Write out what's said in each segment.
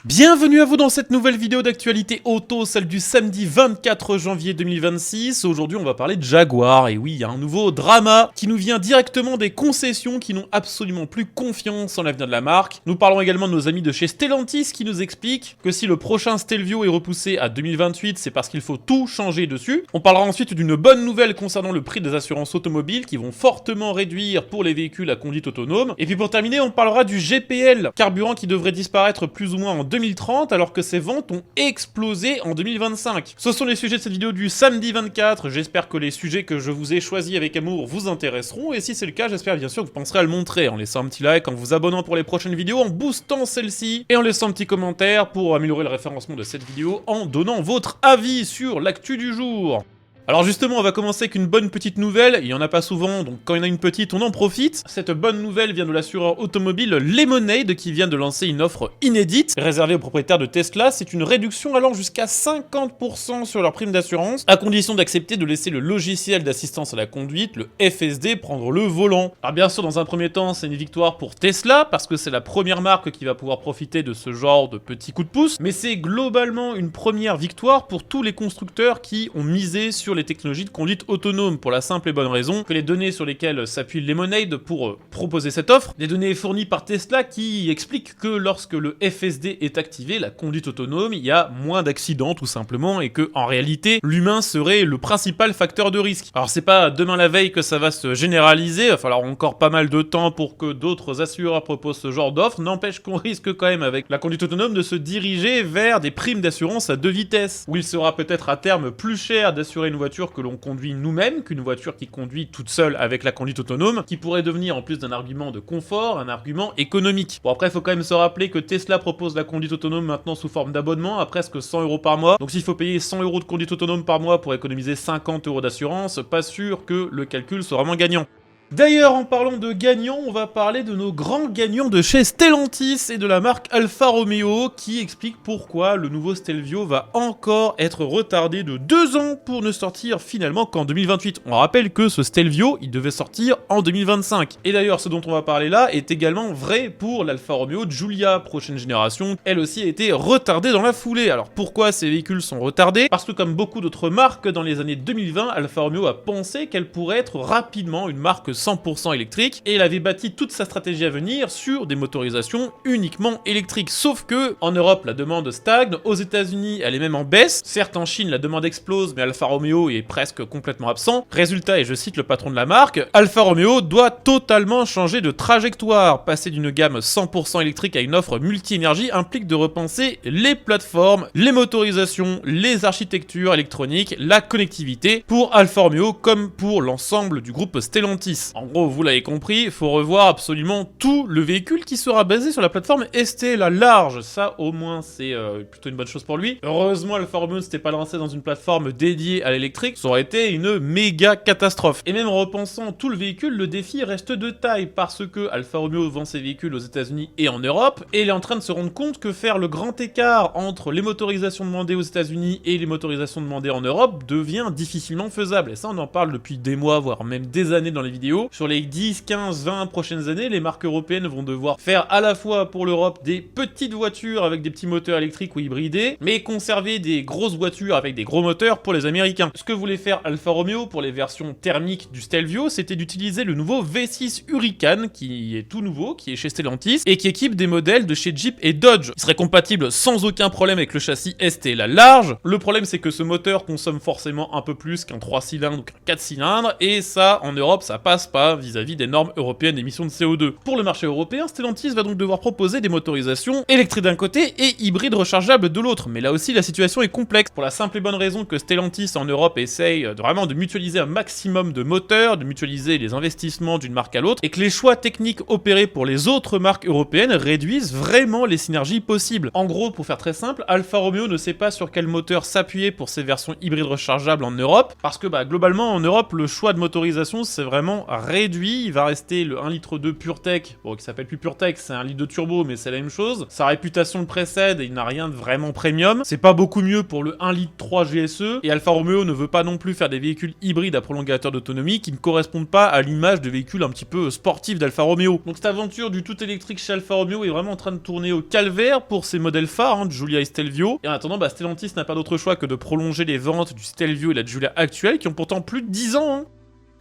Bienvenue à vous dans cette nouvelle vidéo d'actualité auto, celle du samedi 24 janvier 2026. Aujourd'hui, on va parler de Jaguar. Et oui, il y a un nouveau drama qui nous vient directement des concessions qui n'ont absolument plus confiance en l'avenir de la marque. Nous parlons également de nos amis de chez Stellantis qui nous expliquent que si le prochain Stelvio est repoussé à 2028, c'est parce qu'il faut tout changer dessus. On parlera ensuite d'une bonne nouvelle concernant le prix des assurances automobiles qui vont fortement réduire pour les véhicules à conduite autonome. Et puis pour terminer, on parlera du GPL, carburant qui devrait disparaître plus ou moins en 2030 alors que ses ventes ont explosé en 2025. Ce sont les sujets de cette vidéo du samedi 24, j'espère que les sujets que je vous ai choisis avec amour vous intéresseront et si c'est le cas, j'espère bien sûr que vous penserez à le montrer en laissant un petit like, en vous abonnant pour les prochaines vidéos, en boostant celle-ci et en laissant un petit commentaire pour améliorer le référencement de cette vidéo en donnant votre avis sur l'actu du jour. Alors justement, on va commencer avec une bonne petite nouvelle, il y en a pas souvent, donc quand il y en a une petite, on en profite. Cette bonne nouvelle vient de l'assureur automobile Lemonade qui vient de lancer une offre inédite, réservée aux propriétaires de Tesla. C'est une réduction allant jusqu'à 50% sur leur prime d'assurance, à condition d'accepter de laisser le logiciel d'assistance à la conduite, le FSD, prendre le volant. Alors bien sûr, dans un premier temps, c'est une victoire pour Tesla, parce que c'est la première marque qui va pouvoir profiter de ce genre de petit coup de pouce, mais c'est globalement une première victoire pour tous les constructeurs qui ont misé sur les technologies de conduite autonome pour la simple et bonne raison que les données sur lesquelles s'appuie Lemonade pour proposer cette offre, des données fournies par Tesla qui expliquent que lorsque le FSD est activé, la conduite autonome, il y a moins d'accidents tout simplement et que en réalité l'humain serait le principal facteur de risque. Alors c'est pas demain la veille que ça va se généraliser, il va falloir encore pas mal de temps pour que d'autres assureurs proposent ce genre d'offre, n'empêche qu'on risque quand même avec la conduite autonome de se diriger vers des primes d'assurance à deux vitesses, où il sera peut-être à terme plus cher d'assurer une voiture que l'on conduit nous-mêmes qu'une voiture qui conduit toute seule avec la conduite autonome, qui pourrait devenir en plus d'un argument de confort, un argument économique. Bon après il faut quand même se rappeler que Tesla propose la conduite autonome maintenant sous forme d'abonnement à presque 100 € par mois, donc s'il faut payer 100 € de conduite autonome par mois pour économiser 50 € d'assurance, pas sûr que le calcul soit vraiment gagnant. D'ailleurs, en parlant de gagnants, on va parler de nos grands gagnants de chez Stellantis et de la marque Alfa Romeo qui explique pourquoi le nouveau Stelvio va encore être retardé de 2 ans pour ne sortir finalement qu'en 2028. On rappelle que ce Stelvio, il devait sortir en 2025. Et d'ailleurs, ce dont on va parler là est également vrai pour l'Alfa Romeo Giulia, prochaine génération. Elle aussi a été retardée dans la foulée. Alors pourquoi ces véhicules sont retardés? Parce que comme beaucoup d'autres marques, dans les années 2020, Alfa Romeo a pensé qu'elle pourrait être rapidement une marque 100% électrique et elle avait bâti toute sa stratégie à venir sur des motorisations uniquement électriques. Sauf que en Europe la demande stagne, aux États-Unis elle est même en baisse. Certes en Chine la demande explose, mais Alfa Romeo est presque complètement absent. Résultat, et je cite le patron de la marque, Alfa Romeo doit totalement changer de trajectoire. Passer d'une gamme 100% électrique à une offre multi-énergie implique de repenser les plateformes, les motorisations, les architectures électroniques, la connectivité pour Alfa Romeo comme pour l'ensemble du groupe Stellantis. En gros, vous l'avez compris, il faut revoir absolument tout le véhicule qui sera basé sur la plateforme ST, la large. Ça, au moins, c'est plutôt une bonne chose pour lui. Heureusement, Alfa Romeo ne s'était pas lancé dans une plateforme dédiée à l'électrique. Ça aurait été une méga catastrophe. Et même en repensant tout le véhicule, le défi reste de taille parce que Alfa Romeo vend ses véhicules aux États-Unis et en Europe. Et il est en train de se rendre compte que faire le grand écart entre les motorisations demandées aux États-Unis et les motorisations demandées en Europe devient difficilement faisable. Et ça, on en parle depuis des mois, voire même des années dans les vidéos. Sur les 10, 15, 20 prochaines années, les marques européennes vont devoir faire à la fois pour l'Europe des petites voitures avec des petits moteurs électriques ou hybridés, mais conserver des grosses voitures avec des gros moteurs pour les Américains. Ce que voulait faire Alfa Romeo pour les versions thermiques du Stelvio, c'était d'utiliser le nouveau V6 Huracan, qui est tout nouveau, qui est chez Stellantis, et qui équipe des modèles de chez Jeep et Dodge. Il serait compatible sans aucun problème avec le châssis ST, la large. Le problème, c'est que ce moteur consomme forcément un peu plus qu'un 3 cylindres ou qu'un 4 cylindres, et ça, en Europe, ça passe pas vis-à-vis des normes européennes d'émissions de CO2. Pour le marché européen, Stellantis va donc devoir proposer des motorisations électriques d'un côté et hybrides rechargeables de l'autre. Mais là aussi, la situation est complexe pour la simple et bonne raison que Stellantis en Europe essaye vraiment de mutualiser un maximum de moteurs, de mutualiser les investissements d'une marque à l'autre, et que les choix techniques opérés pour les autres marques européennes réduisent vraiment les synergies possibles. En gros, pour faire très simple, Alfa Romeo ne sait pas sur quel moteur s'appuyer pour ses versions hybrides rechargeables en Europe, parce que globalement en Europe, le choix de motorisation c'est vraiment réduit, il va rester le 1,2 litre PureTech, bon qui s'appelle plus PureTech, c'est 1 litre de turbo mais c'est la même chose. Sa réputation le précède et il n'a rien de vraiment premium. C'est pas beaucoup mieux pour le 1,3 litre GSE et Alfa Romeo ne veut pas non plus faire des véhicules hybrides à prolongateur d'autonomie qui ne correspondent pas à l'image de véhicules un petit peu sportifs d'Alfa Romeo. Donc cette aventure du tout électrique chez Alfa Romeo est vraiment en train de tourner au calvaire pour ses modèles phares, de Giulia et Stelvio. Et en attendant, Stellantis n'a pas d'autre choix que de prolonger les ventes du Stelvio et la Giulia actuelle qui ont pourtant plus de 10 ans.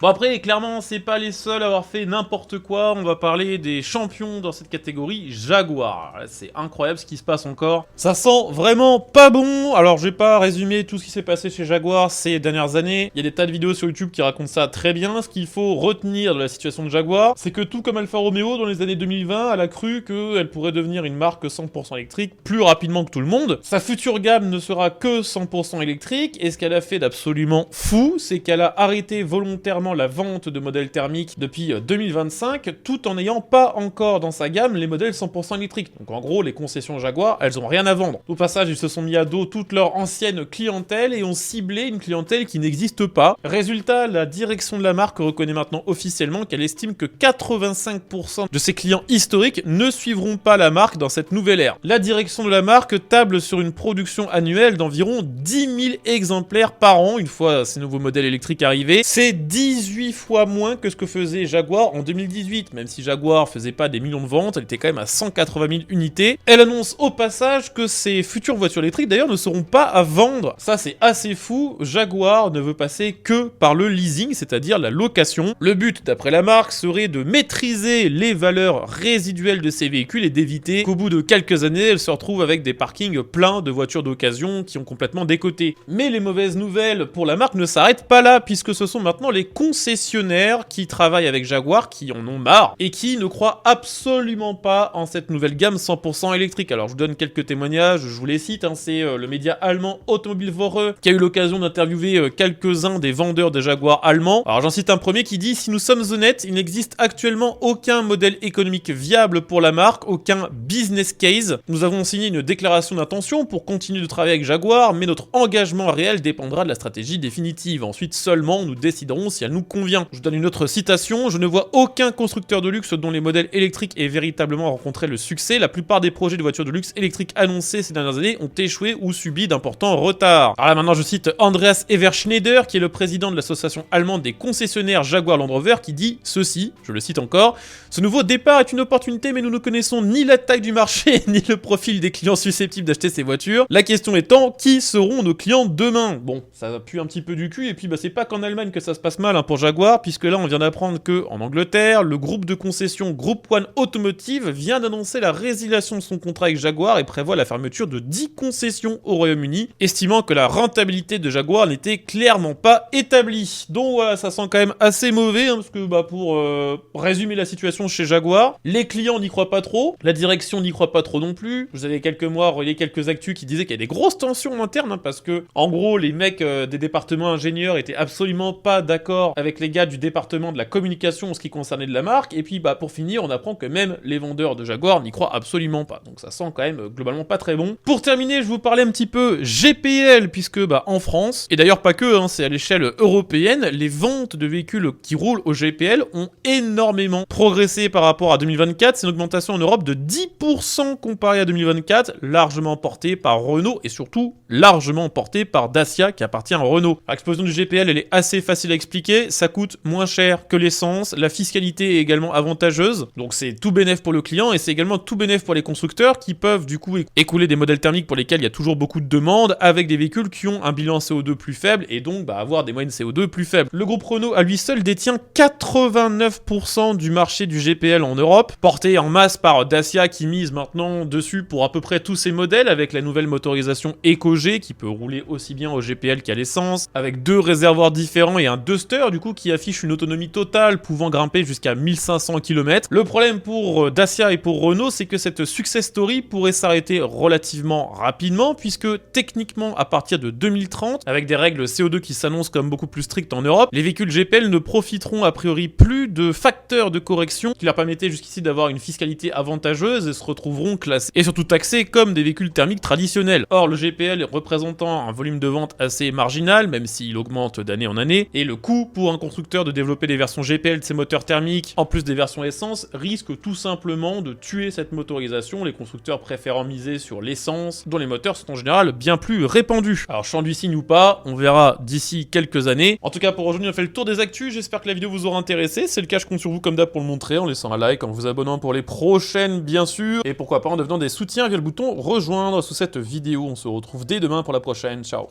Bon après, clairement, c'est pas les seuls à avoir fait n'importe quoi, on va parler des champions dans cette catégorie, Jaguar. C'est incroyable ce qui se passe encore. Ça sent vraiment pas bon. Alors je vais pas résumer tout ce qui s'est passé chez Jaguar ces dernières années, il y a des tas de vidéos sur YouTube qui racontent ça très bien. Ce qu'il faut retenir de la situation de Jaguar, c'est que tout comme Alfa Romeo, dans les années 2020, elle a cru qu'elle pourrait devenir une marque 100% électrique plus rapidement que tout le monde. Sa future gamme ne sera que 100% électrique, et ce qu'elle a fait d'absolument fou, c'est qu'elle a arrêté volontairement la vente de modèles thermiques depuis 2025, tout en n'ayant pas encore dans sa gamme les modèles 100% électriques. Donc en gros, les concessions Jaguar, elles ont rien à vendre. Au passage, ils se sont mis à dos toute leur ancienne clientèle et ont ciblé une clientèle qui n'existe pas. Résultat, la direction de la marque reconnaît maintenant officiellement qu'elle estime que 85% de ses clients historiques ne suivront pas la marque dans cette nouvelle ère. La direction de la marque table sur une production annuelle d'environ 10 000 exemplaires par an, une fois ces nouveaux modèles électriques arrivés. C'est 18 fois moins que ce que faisait Jaguar en 2018. Même si Jaguar faisait pas des millions de ventes, elle était quand même à 180 000 unités. Elle annonce au passage que ses futures voitures électriques d'ailleurs ne seront pas à vendre. Ça c'est assez fou, Jaguar ne veut passer que par le leasing, c'est-à-dire la location. Le but d'après la marque serait de maîtriser les valeurs résiduelles de ces véhicules et d'éviter qu'au bout de quelques années, elle se retrouve avec des parkings pleins de voitures d'occasion qui ont complètement décoté. Mais les mauvaises nouvelles pour la marque ne s'arrêtent pas là, puisque ce sont maintenant les concessionnaires qui travaillent avec Jaguar qui en ont marre et qui ne croient absolument pas en cette nouvelle gamme 100% électrique. Alors je vous donne quelques témoignages, je vous les cite, c'est le média allemand Automobilwoche qui a eu l'occasion d'interviewer quelques-uns des vendeurs de Jaguar allemands. Alors j'en cite un premier qui dit: si nous sommes honnêtes, il n'existe actuellement aucun modèle économique viable pour la marque, aucun business case. Nous avons signé une déclaration d'intention pour continuer de travailler avec Jaguar, mais notre engagement réel dépendra de la stratégie définitive. Ensuite seulement nous déciderons si elle nous convient. Je vous donne une autre citation: je ne vois aucun constructeur de luxe dont les modèles électriques aient véritablement rencontré le succès. La plupart des projets de voitures de luxe électriques annoncés ces dernières années ont échoué ou subi d'importants retards. Alors là maintenant je cite Andreas Everschneider qui est le président de l'association allemande des concessionnaires Jaguar Land Rover qui dit ceci, je le cite encore: ce nouveau départ est une opportunité mais nous ne connaissons ni la taille du marché ni le profil des clients susceptibles d'acheter ces voitures. La question étant, qui seront nos clients demain? Bon, ça pue un petit peu du cul et puis c'est pas qu'en Allemagne que ça se passe mal pour Jaguar, puisque là on vient d'apprendre que en Angleterre, le groupe de concession Group One Automotive vient d'annoncer la résiliation de son contrat avec Jaguar et prévoit la fermeture de 10 concessions au Royaume-Uni, estimant que la rentabilité de Jaguar n'était clairement pas établie. Donc voilà, ça sent quand même assez mauvais, parce que pour résumer la situation chez Jaguar, les clients n'y croient pas trop, la direction n'y croit pas trop non plus. Vous avez quelques mois relayé quelques actus qui disaient qu'il y a des grosses tensions internes, parce que en gros les mecs des départements ingénieurs étaient absolument pas d'accord avec les gars du département de la communication en ce qui concernait de la marque, et puis pour finir on apprend que même les vendeurs de Jaguar n'y croient absolument pas, donc ça sent quand même globalement pas très bon. Pour terminer, je vais vous parler un petit peu GPL, puisque en France, et d'ailleurs pas que, c'est à l'échelle européenne, les ventes de véhicules qui roulent au GPL ont énormément progressé par rapport à 2024, c'est une augmentation en Europe de 10% comparé à 2024, largement portée par Renault et surtout largement portée par Dacia qui appartient à Renault. L'explosion du GPL elle est assez facile à expliquer, ça coûte moins cher que l'essence, la fiscalité est également avantageuse, donc c'est tout bénef pour le client et c'est également tout bénef pour les constructeurs qui peuvent du coup écouler des modèles thermiques pour lesquels il y a toujours beaucoup de demandes avec des véhicules qui ont un bilan CO2 plus faible et donc avoir des moyennes CO2 plus faibles. Le groupe Renault à lui seul détient 89% du marché du GPL en Europe, porté en masse par Dacia qui mise maintenant dessus pour à peu près tous ses modèles avec la nouvelle motorisation EcoG qui peut rouler aussi bien au GPL qu'à l'essence, avec 2 réservoirs différents et un Duster du coup qui affiche une autonomie totale pouvant grimper jusqu'à 1500 km. Le problème pour Dacia et pour Renault, c'est que cette success story pourrait s'arrêter relativement rapidement puisque techniquement à partir de 2030, avec des règles CO2 qui s'annoncent comme beaucoup plus strictes en Europe, les véhicules GPL ne profiteront a priori plus de facteurs de correction qui leur permettaient jusqu'ici d'avoir une fiscalité avantageuse et se retrouveront classés et surtout taxés comme des véhicules thermiques traditionnels. Or le GPL représentant un volume de vente assez marginal, même s'il augmente d'année en année, et le coût pour un constructeur de développer des versions GPL de ses moteurs thermiques, en plus des versions essence, risque tout simplement de tuer cette motorisation, les constructeurs préférant miser sur l'essence, dont les moteurs sont en général bien plus répandus. Alors chant du signe ou pas, on verra d'ici quelques années. En tout cas, pour aujourd'hui, on a fait le tour des actus, j'espère que la vidéo vous aura intéressé. C'est le cas, je compte sur vous comme d'hab pour le montrer, en laissant un like, en vous abonnant pour les prochaines bien sûr, et pourquoi pas en devenant des soutiens via le bouton rejoindre sous cette vidéo. On se retrouve dès demain pour la prochaine, ciao.